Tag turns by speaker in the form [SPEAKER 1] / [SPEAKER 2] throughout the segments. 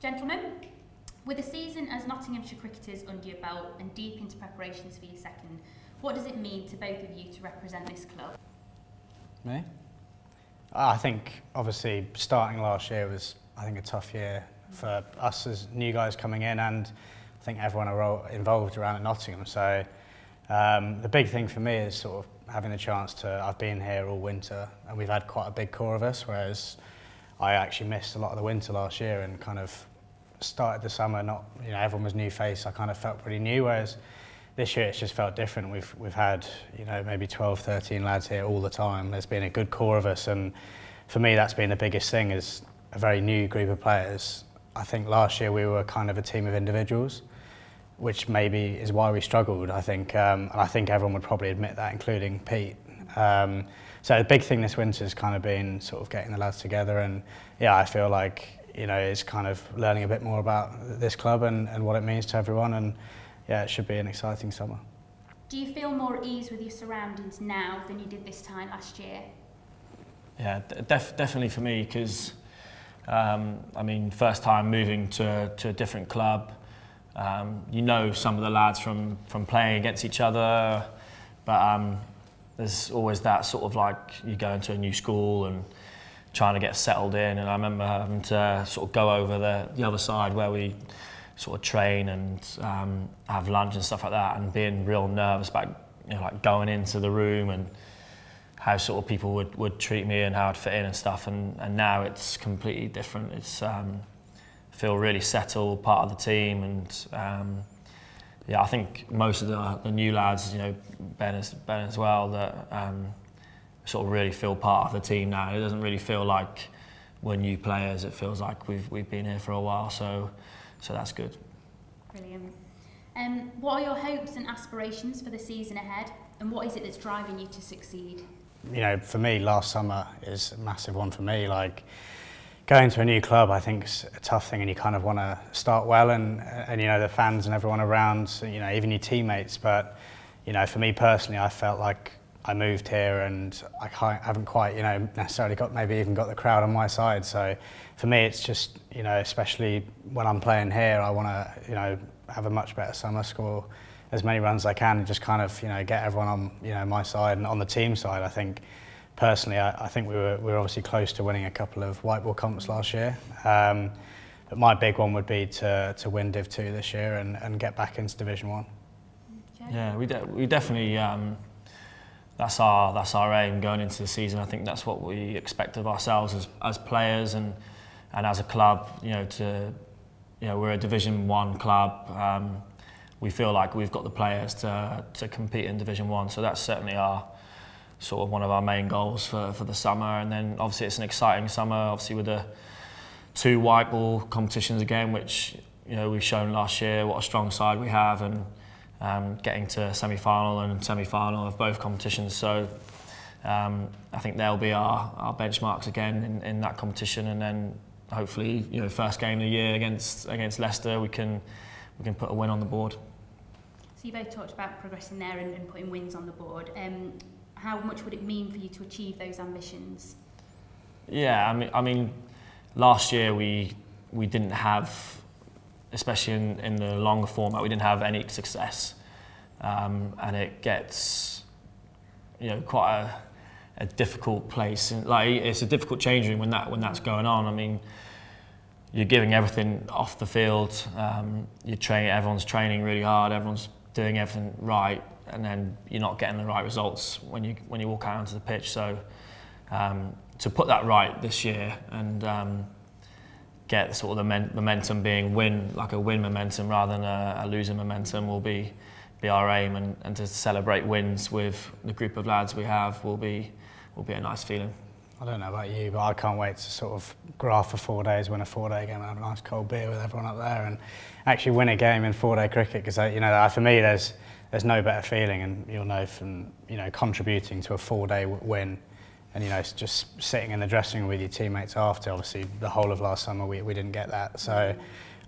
[SPEAKER 1] Gentlemen, with a season as Nottinghamshire cricketers under your belt and deep into preparations for your second, what does it mean to both of you to represent this club?
[SPEAKER 2] Me? I think obviously starting last year was, I think, a tough year for us as new guys coming in, and I think everyone involved around at Nottingham. So the big thing for me is sort of having the chance to, I've been here all winter and we've had quite a big core of us, whereas I actually missed a lot of the winter last year and kind of started the summer, not, everyone was new face, I kind of felt pretty new, whereas this year it's just felt different. We've had, maybe 12, 13 lads here all the time. There's been a good core of us, and for me that's been the biggest thing, is a very new group of players. I think last year we were kind of a team of individuals, which maybe is why we struggled, I think, and I think everyone would probably admit that, including Pete. So the big thing this winter has kind of been sort of getting the lads together, and yeah, I feel like it's kind of learning a bit more about this club and what it means to everyone, and yeah, it should be an exciting summer.
[SPEAKER 1] Do you feel more at ease with your surroundings now than you did this time last year?
[SPEAKER 3] Yeah, definitely for me, because I mean, first time moving to a different club, some of the lads from playing against each other, but there's always that sort of like, you go into a new school and trying to get settled in, and I remember having to sort of go over the other side where we sort of train and have lunch and stuff like that, and being real nervous about like going into the room and how sort of people would treat me and how I'd fit in and stuff, and now it's completely different. It's feel really settled, part of the team, and yeah, I think most of the new lads, Ben as well, that sort of really feel part of the team now. It doesn't really feel like we're new players. It feels like we've been here for a while, so that's good.
[SPEAKER 1] Brilliant. What are your hopes and aspirations for the season ahead, and what is it that's driving you to succeed?
[SPEAKER 2] For me, last summer is a massive one for me. Like, going to a new club, I think, is a tough thing, and you kind of want to start well, and the fans and everyone around, even your teammates. But for me personally, I felt like I moved here and I haven't quite necessarily maybe even got the crowd on my side. So for me, it's just especially when I'm playing here, I want to have a much better summer, score as many runs as I can, and just kind of get everyone on my side and on the team side. I think personally, I think we were obviously close to winning a couple of white ball comps last year, but my big one would be to win Div 2 this year and get back into Division 1.
[SPEAKER 1] Okay.
[SPEAKER 3] Yeah, we definitely. That's our aim going into the season. I think that's what we expect of ourselves as players and as a club. We're a Division 1 club. We feel like we've got the players to compete in Division 1. So that's certainly one of our main goals for the summer. And then obviously it's an exciting summer. Obviously with the 2 white ball competitions again, which we've shown last year what a strong side we have, and getting to semi-final and semi-final of both competitions. So I think they'll be our benchmarks again in that competition, and then hopefully first game of the year against Leicester we can put a win on the board.
[SPEAKER 1] So you both talked about progressing there and putting wins on the board. How much would it mean for you to achieve those ambitions?
[SPEAKER 3] Yeah, I mean last year we didn't have, especially in the longer format, we didn't have any success, and it gets quite a difficult place. It's a difficult change room when that's going on. I mean, you're giving everything off the field. Everyone's training really hard. Everyone's doing everything right, and then you're not getting the right results when you walk out onto the pitch. So to put that right this year and get sort of the momentum being win momentum rather than a losing momentum will be our aim, and to celebrate wins with the group of lads we have will be a nice feeling.
[SPEAKER 2] I don't know about you, but I can't wait to sort of graft for 4 days, win a 4-day game, and have a nice cold beer with everyone up there, and actually win a game in 4-day cricket. Because for me, there's no better feeling, and you'll know from contributing to a 4-day win. And just sitting in the dressing room with your teammates after. Obviously, the whole of last summer we didn't get that. So,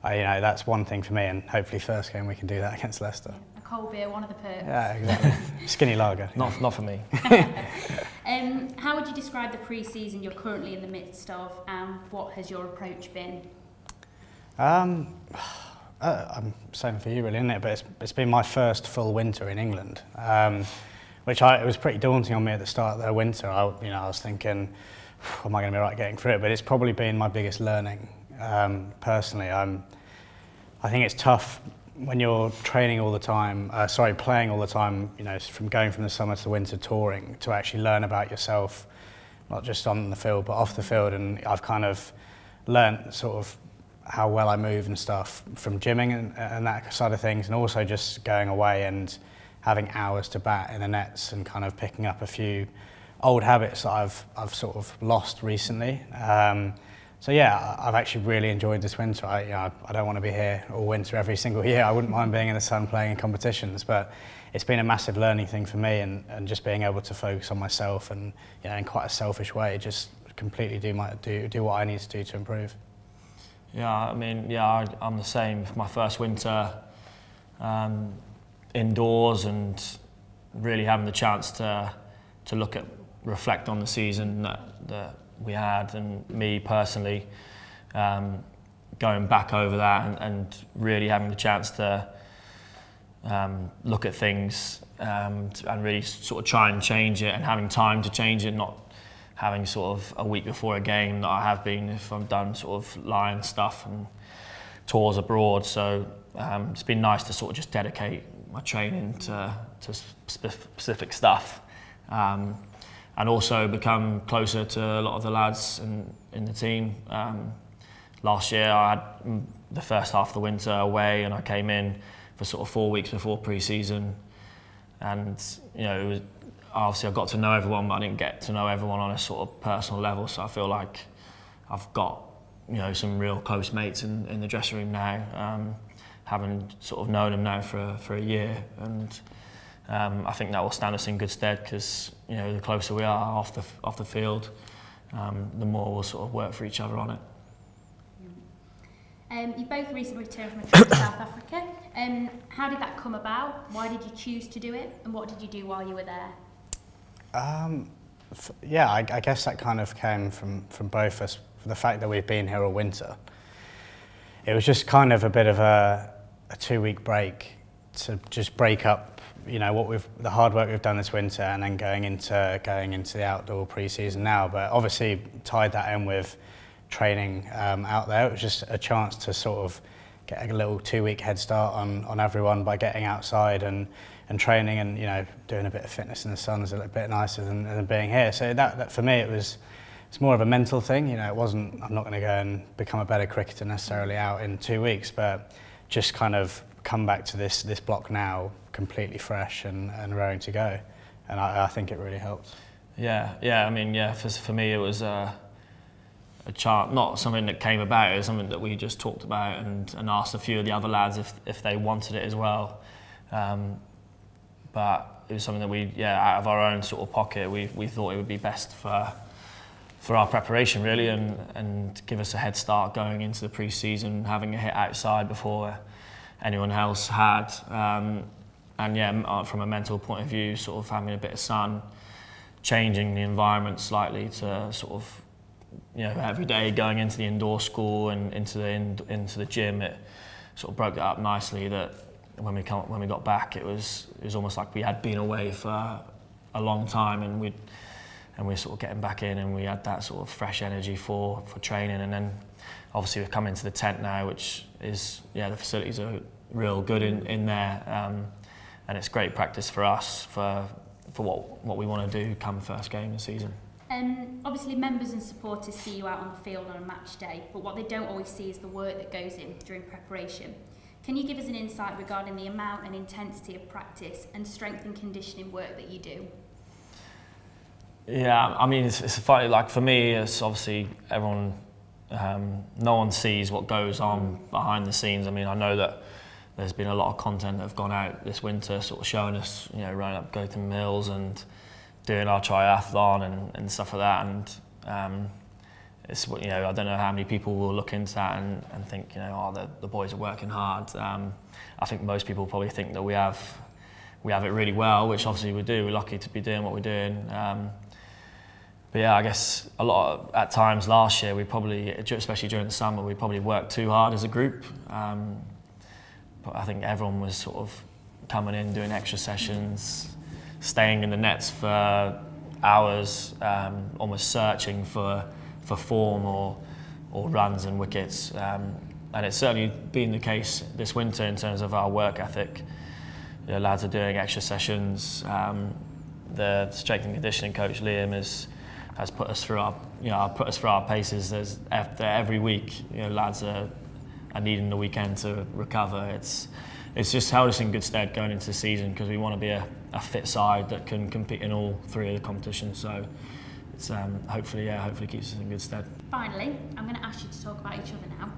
[SPEAKER 2] that's one thing for me. And hopefully, first game we can do that against Leicester.
[SPEAKER 1] A cold beer, one of the perks.
[SPEAKER 2] Yeah, exactly. Skinny lager.
[SPEAKER 3] Not for me.
[SPEAKER 1] How would you describe the pre-season you're currently in the midst of, and what has your approach been?
[SPEAKER 2] I'm same for you really, isn't it? But it's been my first full winter in England, which it was pretty daunting on me at the start of the winter. I was thinking, am I going to be right getting through it? But it's probably been my biggest learning personally. I think it's tough when you're training all the time, playing all the time, from going from the summer to the winter touring, to actually learn about yourself, not just on the field, but off the field. And I've kind of learnt sort of how well I move and stuff from gymming and that side of things, and also just going away and having hours to bat in the nets and kind of picking up a few old habits that I've sort of lost recently. So yeah, I've actually really enjoyed this winter. I don't want to be here all winter every single year. I wouldn't mind being in the sun playing in competitions, but it's been a massive learning thing for me, and just being able to focus on myself and in quite a selfish way, just completely do what I need to do to improve.
[SPEAKER 3] Yeah, I mean, yeah, I'm the same. My first winter indoors, and really having the chance to reflect on the season that we had, and me personally going back over that and really having the chance to look at things and really sort of try and change it, and having time to change it, not having sort of a week before a game that I have been if I've done sort of Lions stuff and tours abroad. So it's been nice to sort of just dedicate my training to specific stuff, and also become closer to a lot of the lads in the team. Last year I had the first half of the winter away, and I came in for sort of 4 weeks before pre-season, and it was, obviously I got to know everyone, but I didn't get to know everyone on a sort of personal level. So I feel like I've got some real close mates in the dressing room now, having sort of known them now for a year, and I think that will stand us in good stead, because the closer we are off the field, the more we'll sort of work for each other on it.
[SPEAKER 1] You both recently returned from a trip to South Africa. How did that come about? Why did you choose to do it, and what did you do while you were there?
[SPEAKER 2] Yeah, I guess that kind of came from both of us, for the fact that we've been here all winter. It was just kind of a bit of a 2-week break to just break up, the hard work we've done this winter, and then going into the outdoor pre-season now. But obviously tied that in with training out there. It was just a chance to sort of get a little 2-week head start on everyone by getting outside and training, and doing a bit of fitness in the sun is a little bit nicer than being here. So that for me it's more of a mental thing. It wasn't, I'm not going to go and become a better cricketer necessarily out in 2 weeks, but just kind of come back to this block now completely fresh and raring to go, and I think it really helped. Yeah. I mean, for me it was a chart, not something that came about. It was something that we just talked about and asked a few of the other lads if they wanted it as well. But it was something that we, out of our own sort of pocket, we thought it would be best for our preparation really, and give us a head start going into the pre-season, having a hit outside before anyone else had. And from a mental point of view, sort of having a bit of sun, changing the environment slightly to sort of, every day going into the indoor school and into the gym, it sort of broke that up nicely. That when we got back, it was almost like we had been away for a long time, and we're sort of getting back in, and we had that sort of fresh energy for training. And then obviously we've come into the tent now, which is, the facilities are real good in there, and it's great practice for us for what we want to do come first game of the season.
[SPEAKER 1] Obviously members and supporters see you out on the field on a match day, but what they don't always see is the work that goes in during preparation. Can you give us an insight regarding the amount and intensity of practice and strength and conditioning work that you do?
[SPEAKER 3] Yeah, I mean, it's funny, like for me, it's obviously everyone, no one sees what goes on behind the scenes. I mean, I know that there's been a lot of content that have gone out this winter sort of showing us, running up Gotham Mills and doing our triathlon and stuff like that. And it's, I don't know how many people will look into that and think, the boys are working hard. I think most people probably think that we have it really well, which obviously we do. We're lucky to be doing what we're doing. But yeah, I guess at times last year, we probably, especially during the summer, we probably worked too hard as a group. But I think everyone was sort of coming in, doing extra sessions, staying in the nets for hours, almost searching for form or runs and wickets. And it's certainly been the case this winter in terms of our work ethic. The lads are doing extra sessions. The strength and conditioning coach Liam has put us through our paces. After every week, lads are needing the weekend to recover. It's just held us in good stead going into the season because we want to be a fit side that can compete in all three of the competitions. So it's hopefully keeps us in good stead.
[SPEAKER 1] Finally, I'm going to ask you to talk about each other now.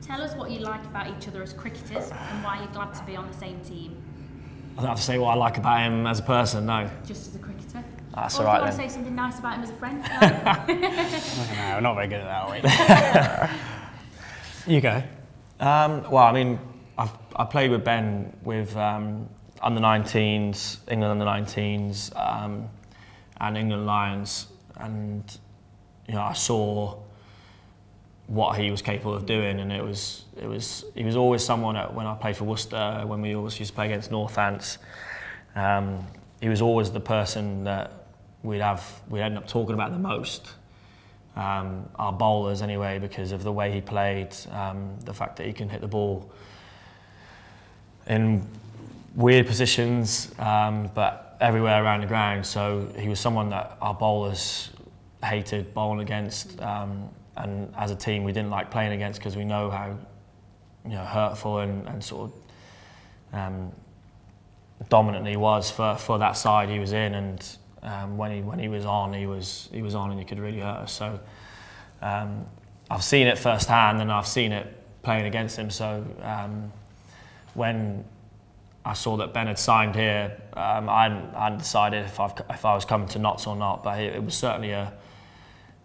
[SPEAKER 1] Tell us what you like about each other as cricketers and why you're glad to be on the same team.
[SPEAKER 3] I don't have to say what I like about him as a person, no.
[SPEAKER 1] Just as a cricketer.
[SPEAKER 3] That's
[SPEAKER 1] or
[SPEAKER 3] all right.
[SPEAKER 1] Or if you want to say something nice about him as a friend. No,
[SPEAKER 2] we're not very good at that, are we? You go.
[SPEAKER 3] Well, I mean, I played with Ben with under-19s, England under-19s, and England Lions, and I saw what he was capable of doing, and he was always someone when I played for Worcester, when we always used to play against Northants. He was always the person that we'd end up talking about the most. Our bowlers anyway, because of the way he played, the fact that he can hit the ball in weird positions, but everywhere around the ground. So he was someone that our bowlers hated bowling against, and as a team we didn't like playing against because we know how hurtful and sort of dominant he was for that side he was in, and when he was on, he was on, and he could really hurt us. So I've seen it firsthand, and I've seen it playing against him. So when I saw that Ben had signed here, I hadn't decided if I was coming to Notts or not, but it was certainly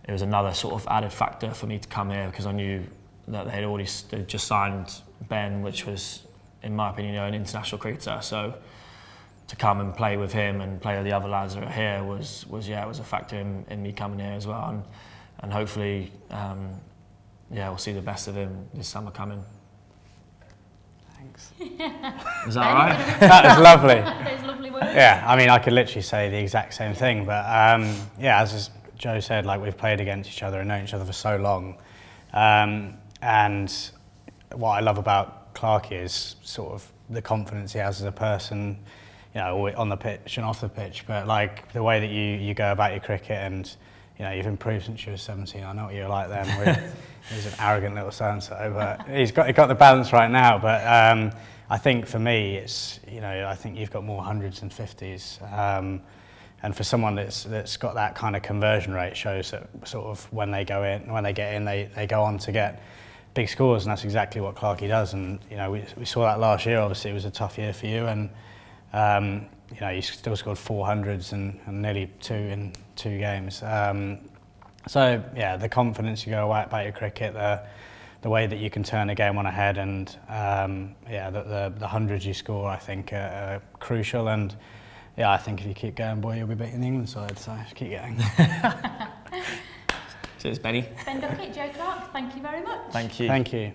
[SPEAKER 3] it was another sort of added factor for me to come here because I knew that they'd just signed Ben, which was, in my opinion, an international cricketer. So to come and play with him and play with the other lads that are here was a factor in me coming here as well. And hopefully, we'll see the best of him this summer coming.
[SPEAKER 2] Thanks.
[SPEAKER 3] Is that all right?
[SPEAKER 2] That is lovely.
[SPEAKER 1] Those lovely words.
[SPEAKER 2] Yeah, I mean, I could literally say the exact same thing, but as Joe said, like, we've played against each other and known each other for so long. And what I love about Clarke is sort of the confidence he has as a person, on the pitch and off the pitch, but like the way that you go about your cricket, and you've improved since you were 17. I know what you're like then. He's an arrogant little so-and-so, but he's got the balance right now. But I think for me, it's I think you've got more hundreds than 50s. And for someone that's got that kind of conversion rate, shows that sort of when they get in, they go on to get big scores, and that's exactly what Clarke does. And we saw that last year. Obviously, it was a tough year for you, and you still scored 400s and nearly 2 in 2 games. So yeah, the confidence you go about your cricket, the way that you can turn a game on a head, and the hundreds you score, I think, are crucial. And yeah, I think if you keep going, boy, you'll be beating the England side, so keep going.
[SPEAKER 3] Cheers, Benny.
[SPEAKER 1] Ben Duckett, Joe Clarke, thank you very much.
[SPEAKER 3] Thank you.
[SPEAKER 2] Thank you.